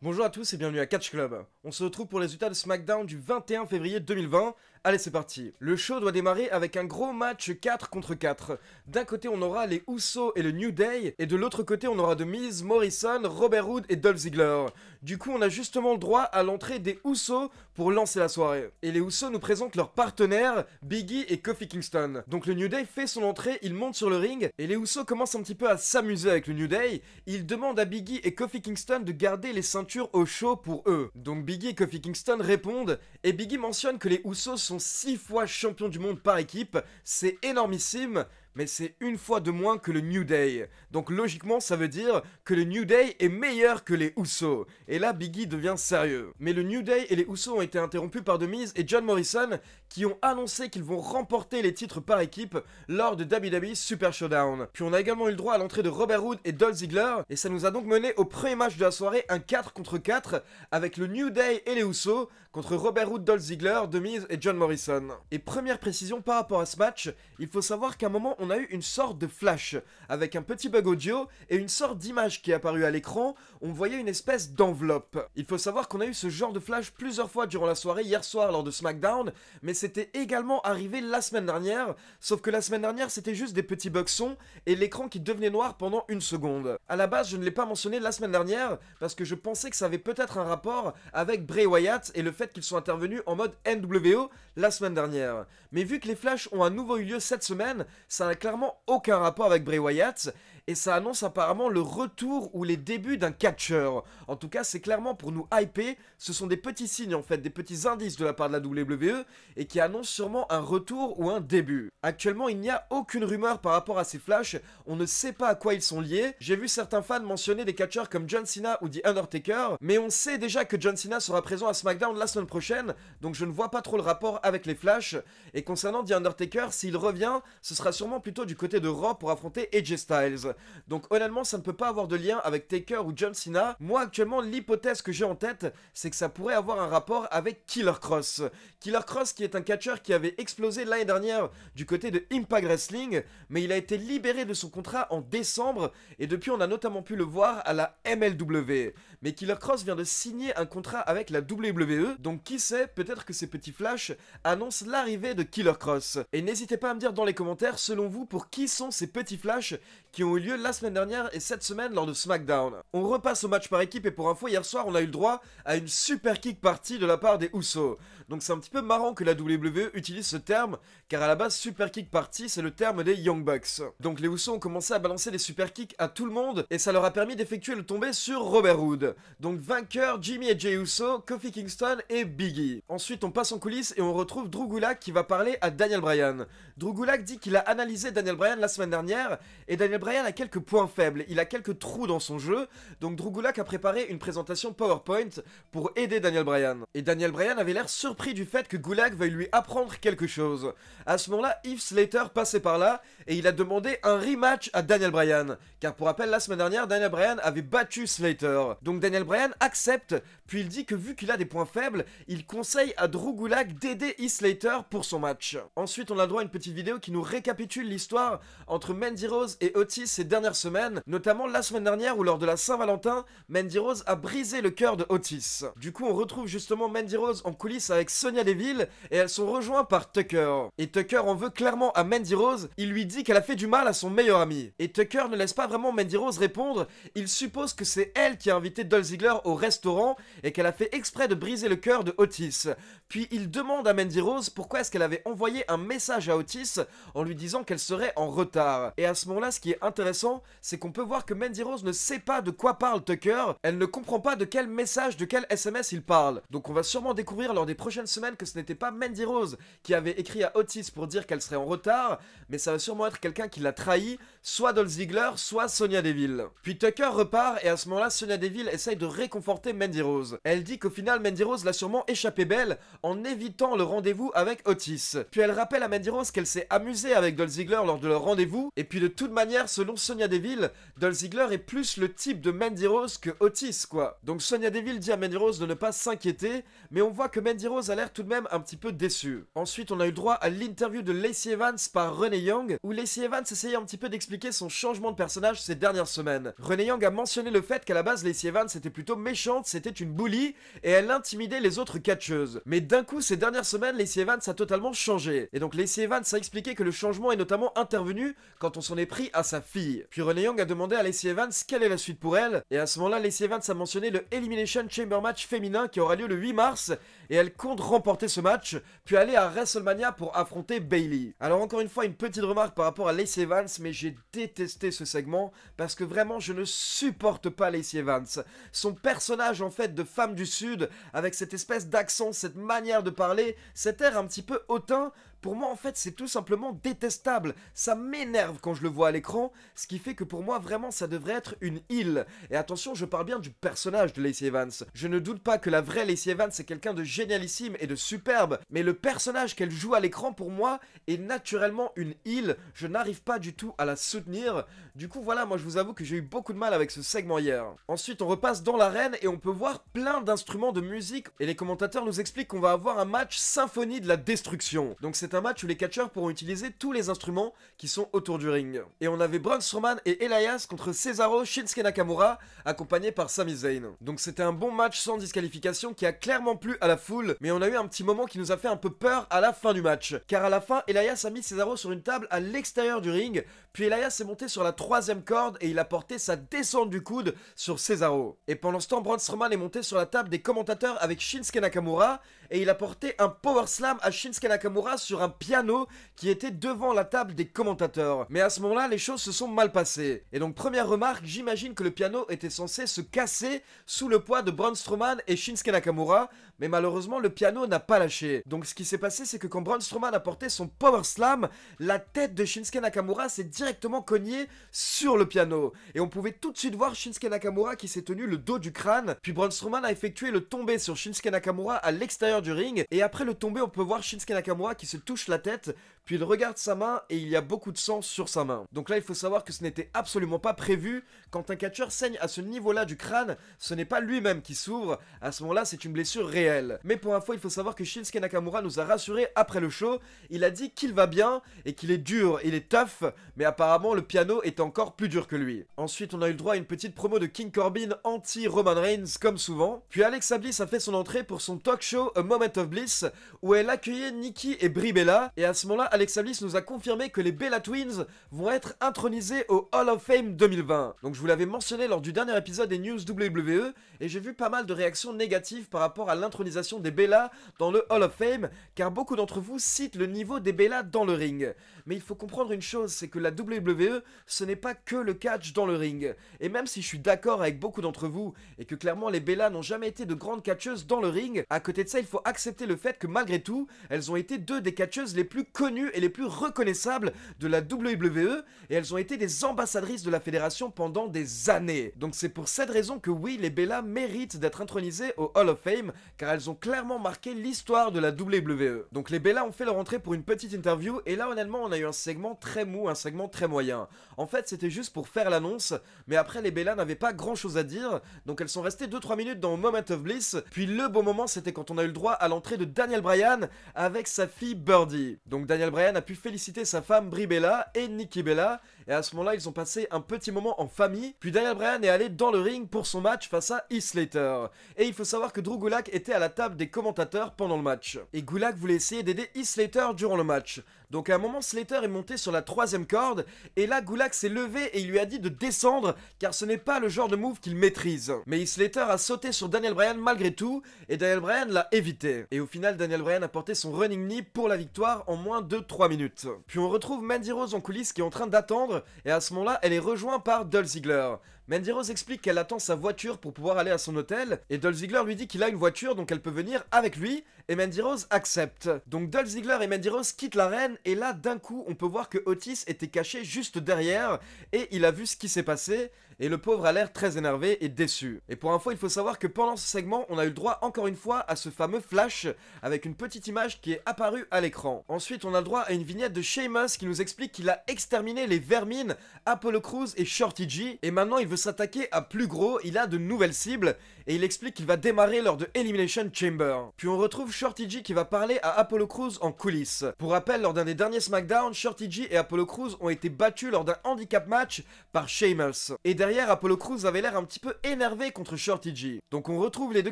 Bonjour à tous et bienvenue à Catch Club. On se retrouve pour les résultats de SmackDown du 21 février 2020. Allez, c'est parti. Le show doit démarrer avec un gros match 4 contre 4. D'un côté, on aura les Usos et le New Day, et de l'autre côté, on aura The Miz, Morrison, Robert Roode et Dolph Ziggler. Du coup, on a justement le droit à l'entrée des Usos pour lancer la soirée. Et les Usos nous présentent leurs partenaires, Big E et Kofi Kingston. Donc le New Day fait son entrée, il monte sur le ring, et les Usos commencent un petit peu à s'amuser avec le New Day. Ils demandent à Big E et Kofi Kingston de garder les ceintures au chaud pour eux. Donc Big E et Kofi Kingston répondent, et Big E mentionne que les Usos sont 6 fois champions du monde par équipe, c'est énormissime, mais c'est une fois de moins que le New Day. Donc logiquement, ça veut dire que le New Day est meilleur que les Usos. Et là, Big E devient sérieux. Mais le New Day et les Usos ont été interrompus par The Miz et John Morrison, qui ont annoncé qu'ils vont remporter les titres par équipe lors de WWE Super Showdown. Puis on a également eu le droit à l'entrée de Robert Roode et Dolph Ziggler, et ça nous a donc mené au premier match de la soirée, un 4 contre 4, avec le New Day et les Usos, contre Robert Roode, Dolph Ziggler, The Miz et John Morrison. Et première précision par rapport à ce match, il faut savoir qu'à un moment on a eu une sorte de flash, avec un petit bug audio et une sorte d'image qui est apparue à l'écran, on voyait une espèce d'enveloppe. Il faut savoir qu'on a eu ce genre de flash plusieurs fois durant la soirée hier soir lors de SmackDown, mais c'était également arrivé la semaine dernière, sauf que la semaine dernière c'était juste des petits bugs son et l'écran qui devenait noir pendant une seconde. À la base je ne l'ai pas mentionné la semaine dernière parce que je pensais que ça avait peut-être un rapport avec Bray Wyatt et le fait qu'ils sont intervenus en mode NWO la semaine dernière. Mais vu que les flashs ont à nouveau eu lieu cette semaine, ça n'a clairement aucun rapport avec Bray Wyatt et ça annonce apparemment le retour ou les débuts d'un catcheur. En tout cas, c'est clairement pour nous hyper, ce sont des petits signes en fait, des petits indices de la part de la WWE et qui annoncent sûrement un retour ou un début. Actuellement, il n'y a aucune rumeur par rapport à ces flashs, on ne sait pas à quoi ils sont liés. J'ai vu certains fans mentionner des catcheurs comme John Cena ou The Undertaker, mais on sait déjà que John Cena sera présent à SmackDown la semaine prochaine, donc je ne vois pas trop le rapport avec les flashs. Et concernant The Undertaker, s'il revient, ce sera sûrement plutôt du côté de Raw pour affronter AJ Styles. Donc honnêtement, ça ne peut pas avoir de lien avec Taker ou John Cena. Moi actuellement, l'hypothèse que j'ai en tête, c'est que ça pourrait avoir un rapport avec Killer Kross. Killer Kross qui est un catcheur qui avait explosé l'année dernière du côté de Impact Wrestling, mais il a été libéré de son contrat en décembre et depuis on a notamment pu le voir à la MLW. Mais Killer Kross vient de signer un contrat avec la WWE, donc qui sait, peut-être que ces petits flashs annoncent l'arrivée de Killer Kross. Et n'hésitez pas à me dire dans les commentaires, selon vous, pour qui sont ces petits flashs qui ont eu lieu la semaine dernière et cette semaine lors de SmackDown. On repasse au match par équipe et pour info, hier soir on a eu le droit à une super kick party de la part des Usos. Donc c'est un petit peu marrant que la WWE utilise ce terme, car à la base super kick party c'est le terme des Young Bucks. Donc les Usos ont commencé à balancer des super kicks à tout le monde et ça leur a permis d'effectuer le tombé sur Robert Roode. Donc vainqueur, Jimmy et Jey Uso, Kofi Kingston et Big E. Ensuite on passe en coulisses et on retrouve Drew Gulak qui va parler à Daniel Bryan. Drew Gulak dit qu'il a analysé Daniel Bryan la semaine dernière et Daniel Bryan a quelques points faibles, il a quelques trous dans son jeu, donc Drew Gulak a préparé une présentation PowerPoint pour aider Daniel Bryan. Et Daniel Bryan avait l'air surpris du fait que Gulak veuille lui apprendre quelque chose. À ce moment-là, Heath Slater passait par là et il a demandé un rematch à Daniel Bryan, car pour rappel la semaine dernière, Daniel Bryan avait battu Slater. Donc Daniel Bryan accepte, puis il dit que vu qu'il a des points faibles, il conseille à Drew Gulak d'aider Heath Slater pour son match. Ensuite, on a le droit à une petite vidéo qui nous récapitule l'histoire entre Mandy Rose et Otis ces dernières semaines, notamment la semaine dernière où lors de la Saint-Valentin, Mandy Rose a brisé le cœur de Otis. Du coup, on retrouve justement Mandy Rose en coulisses avec Sonya Deville et elles sont rejointes par Tucker. Et Tucker en veut clairement à Mandy Rose, il lui dit qu'elle a fait du mal à son meilleur ami. Et Tucker ne laisse pas vraiment Mandy Rose répondre, il suppose que c'est elle qui a invité Dolph Ziggler au restaurant et qu'elle a fait exprès de briser le cœur de Otis. Puis il demande à Mandy Rose pourquoi est-ce qu'elle avait envoyé un message à Otis en lui disant qu'elle serait en retard. Et à ce moment-là, ce qui est intéressant, c'est qu'on peut voir que Mandy Rose ne sait pas de quoi parle Tucker, elle ne comprend pas de quel message, de quel SMS il parle. Donc on va sûrement découvrir lors des prochaines semaines que ce n'était pas Mandy Rose qui avait écrit à Otis pour dire qu'elle serait en retard, mais ça va sûrement être quelqu'un qui l'a trahi, soit Dolph Ziggler, soit Sonya Deville. Puis Tucker repart et à ce moment-là, Sonya Deville essaye de réconforter Mandy Rose. Elle dit qu'au final, Mandy Rose l'a sûrement échappé belle en évitant le rendez-vous avec Otis. Puis elle rappelle à Mandy Rose qu'elle s'est amusée avec Dolph Ziggler Ziggler lors de leur rendez-vous. Et puis de toute manière, selon Sonya Deville, Dolph Ziggler est plus le type de Mandy Rose que Otis, quoi. Donc Sonya Deville dit à Mandy Rose de ne pas s'inquiéter, mais on voit que Mandy Rose a l'air tout de même un petit peu déçue. Ensuite, on a eu droit à l'interview de Lacey Evans par Renee Young, où Lacey Evans essayait un petit peu d'expliquer son changement de personnage ces dernières semaines. Renee Young a mentionné le fait qu'à la base, Lacey Evans était plutôt méchante, c'était une bully, et elle intimidait les autres catcheuses. Mais d'un coup, ces dernières semaines, Lacey Evans a totalement changé. Et donc Lacey Evans a expliqué que le changement est notamment intervenu quand on s'en est pris à sa fille. Puis Renee Young a demandé à Lacey Evans quelle est la suite pour elle, et à ce moment-là, Lacey Evans a mentionné le Elimination Chamber match féminin qui aura lieu le 8 mars, et elle compte remporter ce match, puis aller à WrestleMania pour affronter Bayley. Alors encore une fois, une petite remarque par rapport à Lacey Evans, mais j'ai détesté ce segment, parce que vraiment je ne supporte pas Lacey Evans. Son personnage en fait de femme du Sud, avec cette espèce d'accent, cette manière de parler, cet air un petit peu hautain, pour moi en fait c'est tout simplement détestable. Ça m'énerve quand je le vois à l'écran, ce qui fait que pour moi vraiment ça devrait être une heel. Et attention, je parle bien du personnage de Lacey Evans. Je ne doute pas que la vraie Lacey Evans c'est quelqu'un de génialissime et de superbe, mais le personnage qu'elle joue à l'écran pour moi est naturellement une heel. Je n'arrive pas du tout à la soutenir. Du coup voilà, moi je vous avoue que j'ai eu beaucoup de mal avec ce segment hier. Ensuite on repasse dans l'arène et on peut voir plein d'instruments de musique et les commentateurs nous expliquent qu'on va avoir un match symphonie de la destruction. Donc c'est un match où les catcheurs pourront utiliser tous les instruments qui sont autour du ring. Et on avait Braun Strowman et Elias contre Cesaro, Shinsuke Nakamura, accompagnés par Sami Zayn. Donc c'était un bon match sans disqualification qui a clairement plu à la foule, mais on a eu un petit moment qui nous a fait un peu peur à la fin du match. Car à la fin, Elias a mis Cesaro sur une table à l'extérieur du ring, puis Elias est monté sur la 3e corde et il a porté sa descente du coude sur Cesaro. Et pendant ce temps, Braun Strowman est monté sur la table des commentateurs avec Shinsuke Nakamura et il a porté un power slam à Shinsuke Nakamura sur un piano qui était devant la table des commentateurs. Mais à ce moment-là, les choses se sont mal passées. Et donc première remarque, j'imagine que le piano était censé se casser sous le poids de Braun Strowman et Shinsuke Nakamura, mais malheureusement le piano n'a pas lâché. Donc ce qui s'est passé, c'est que quand Braun Strowman a porté son power slam, la tête de Shinsuke Nakamura s'est directement cognée sur le piano. Et on pouvait tout de suite voir Shinsuke Nakamura qui s'est tenu le dos du crâne, puis Braun Strowman a effectué le tombé sur Shinsuke Nakamura à l'extérieur du ring, et après le tombé on peut voir Shinsuke Nakamura qui se touche la tête, puis il regarde sa main et il y a beaucoup de sang sur sa main. Donc là il faut savoir que ce n'était absolument pas prévu. Quand un catcheur saigne à ce niveau-là du crâne, ce n'est pas lui-même qui s'ouvre, à ce moment-là c'est une blessure réelle. Mais pour info, il faut savoir que Shinsuke Nakamura nous a rassuré après le show. Il a dit qu'il va bien et qu'il est dur, il est tough, mais apparemment le piano est encore plus dur que lui. Ensuite on a eu le droit à une petite promo de King Corbin anti-Roman Reigns comme souvent. Puis Alexa Bliss a fait son entrée pour son talk show A Moment of Bliss, où elle accueillait Nikki et Brie Bella, et à ce moment-là Alexa Bliss nous a confirmé que les Bella Twins vont être intronisés au Hall of Fame 2020. Donc je vous l'avais mentionné lors du dernier épisode des News WWE, et j'ai vu pas mal de réactions négatives par rapport à l'intronisation des Bella dans le Hall of Fame, car beaucoup d'entre vous citent le niveau des Bella dans le ring. Mais il faut comprendre une chose, c'est que la WWE, ce n'est pas que le catch dans le ring. Et même si je suis d'accord avec beaucoup d'entre vous, et que clairement les Bella n'ont jamais été de grandes catcheuses dans le ring, à côté de ça il faut accepter le fait que malgré tout, elles ont été deux des catcheuses les plus connues et les plus reconnaissables de la WWE, et elles ont été des ambassadrices de la fédération pendant des années. Donc c'est pour cette raison que oui, les Bella méritent d'être intronisées au Hall of Fame, car elles ont clairement marqué l'histoire de la WWE. Donc les Bella ont fait leur entrée pour une petite interview, et là honnêtement on a eu un segment très mou, un segment très moyen. En fait c'était juste pour faire l'annonce, mais après les Bella n'avaient pas grand chose à dire, donc elles sont restées 2-3 minutes dans Moment of Bliss, puis le bon moment c'était quand on a eu le droit à l'entrée de Daniel Bryan avec sa fille Birdie. Donc Daniel Bryan a pu féliciter sa femme Brie Bella et Nikki Bella, et à ce moment-là ils ont passé un petit moment en famille, puis Daniel Bryan est allé dans le ring pour son match face à Heath Slater. Et il faut savoir que Drew Gulak était à la table des commentateurs pendant le match. Et Gulak voulait essayer d'aider Heath Slater durant le match. Donc à un moment Slater est monté sur la 3e corde, et là Gulak s'est levé et il lui a dit de descendre, car ce n'est pas le genre de move qu'il maîtrise. Mais Heath Slater a sauté sur Daniel Bryan malgré tout, et Daniel Bryan l'a évité. Et au final Daniel Bryan a porté son running knee pour la victoire en moins de 3 minutes. Puis on retrouve Mandy Rose en coulisses qui est en train d'attendre, et à ce moment-là elle est rejointe par Dolph Ziggler. Mandy Rose explique qu'elle attend sa voiture pour pouvoir aller à son hôtel, et Dolph Ziggler lui dit qu'il a une voiture donc elle peut venir avec lui, et Mandy Rose accepte. Donc Dolph Ziggler et Mandy Rose quittent l'arène, et là d'un coup on peut voir que Otis était caché juste derrière, et il a vu ce qui s'est passé, Et le pauvre a l'air très énervé et déçu. Et pour info, il faut savoir que pendant ce segment, on a eu le droit encore une fois à ce fameux flash avec une petite image qui est apparue à l'écran. Ensuite, on a le droit à une vignette de Sheamus qui nous explique qu'il a exterminé les vermines Apollo Crews et Shorty G. Et maintenant, il veut s'attaquer à plus gros, il a de nouvelles cibles et il explique qu'il va démarrer lors de Elimination Chamber. Puis on retrouve Shorty G qui va parler à Apollo Crews en coulisses. Pour rappel, lors d'un des derniers SmackDown, Shorty G et Apollo Crews ont été battus lors d'un handicap match par Sheamus. Et derrière, Apollo Crews avait l'air un petit peu énervé contre Shorty G. Donc on retrouve les deux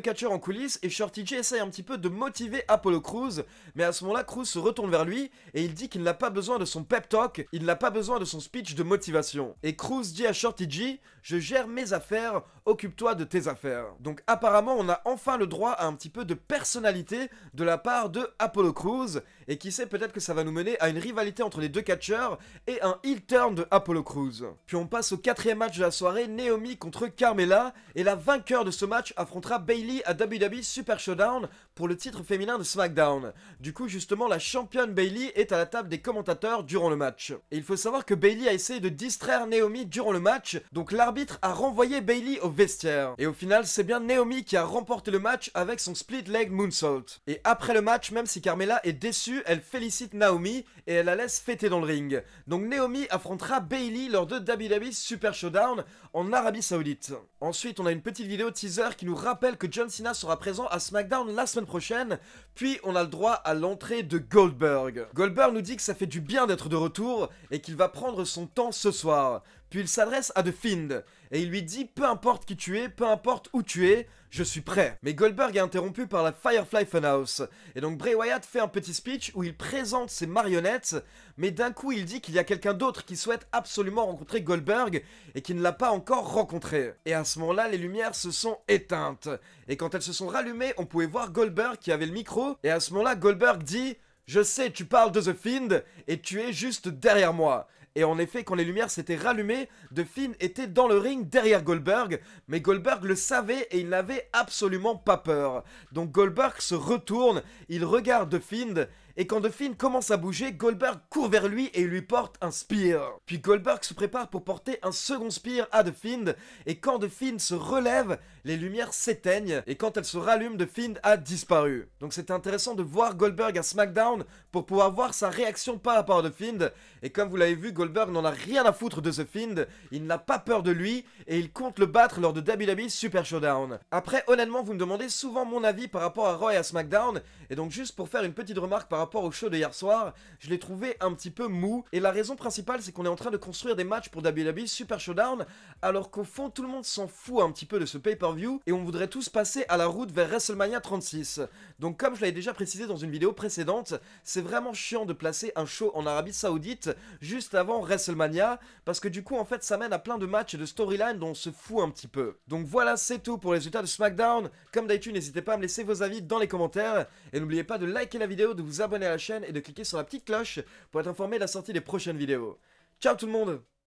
catcheurs en coulisses et Shorty G essaye un petit peu de motiver Apollo Crews, mais à ce moment-là, Crews se retourne vers lui et il dit qu'il n'a pas besoin de son pep talk, il n'a pas besoin de son speech de motivation. Et Crews dit à Shorty G, je gère mes affaires, occupe-toi de tes affaires. Donc apparemment, on a enfin le droit à un petit peu de personnalité de la part de Apollo Crews, et qui sait, peut-être que ça va nous mener à une rivalité entre les deux catcheurs et un heel turn de Apollo Crews. Puis on passe au 4e match de la soirée, Naomi contre Carmella, et la vainqueur de ce match affrontera Bayley à WWE Super Showdown pour le titre féminin de SmackDown. Du coup, justement, la championne Bayley est à la table des commentateurs durant le match. Et il faut savoir que Bayley a essayé de distraire Naomi durant le match, donc l'arbitre a renvoyé Bayley au vestiaire. Et au final, c'est bien Naomi qui a remporté le match avec son split leg moonsault. Et après le match, même si Carmella est déçue, elle félicite Naomi et elle la laisse fêter dans le ring. Donc Naomi affrontera Bayley lors de WWE Super Showdown en Arabie Saoudite. Ensuite, on a une petite vidéo teaser qui nous rappelle que John Cena sera présent à SmackDown la semaine prochaine. Puis on a le droit à l'entrée de Goldberg. Goldberg nous dit que ça fait du bien d'être de retour et qu'il va prendre son temps ce soir. Puis il s'adresse à The Fiend et il lui dit peu importe qui tu es, peu importe où tu es, je suis prêt. Mais Goldberg est interrompu par la Firefly Funhouse. Et donc Bray Wyatt fait un petit speech où il présente ses marionnettes, mais d'un coup il dit qu'il y a quelqu'un d'autre qui souhaite absolument rencontrer Goldberg et qui ne l'a pas encore rencontré. Et à ce moment-là, les lumières se sont éteintes. Et quand elles se sont rallumées, on pouvait voir Goldberg qui avait le micro. Et à ce moment-là, Goldberg dit « Je sais, tu parles de The Fiend et tu es juste derrière moi ». Et en effet, quand les lumières s'étaient rallumées, The Fiend était dans le ring derrière Goldberg, mais Goldberg le savait et il n'avait absolument pas peur. Donc Goldberg se retourne, il regarde The Fiend, et quand The Fiend commence à bouger, Goldberg court vers lui et il lui porte un spear. Puis Goldberg se prépare pour porter un second spear à The Fiend, et quand The Fiend se relève, les lumières s'éteignent, et quand elles se rallument, The Fiend a disparu. Donc c'était intéressant de voir Goldberg à SmackDown pour pouvoir voir sa réaction par rapport à The Fiend, et comme vous l'avez vu, Goldberg n'en a rien à foutre de The Fiend, il n'a pas peur de lui, et il compte le battre lors de WWE Super Showdown. Après, honnêtement, vous me demandez souvent mon avis par rapport à Raw et à SmackDown, et donc juste pour faire une petite remarque par rapport au show de hier soir, je l'ai trouvé un petit peu mou, et la raison principale c'est qu'on est en train de construire des matchs pour WWE Super Showdown, alors qu'au fond tout le monde s'en fout un petit peu de ce pay-per-view, et on voudrait tous passer à la route vers WrestleMania 36. Donc comme je l'avais déjà précisé dans une vidéo précédente, c'est vraiment chiant de placer un show en Arabie Saoudite juste avant WrestleMania, parce que du coup en fait ça mène à plein de matchs et de storylines dont on se fout un petit peu. Donc voilà, c'est tout pour les résultats de SmackDown. Comme d'habitude, n'hésitez pas à me laisser vos avis dans les commentaires, et n'oubliez pas de liker la vidéo, de vous abonner à la chaîne et de cliquer sur la petite cloche pour être informé de la sortie des prochaines vidéos. Ciao tout le monde!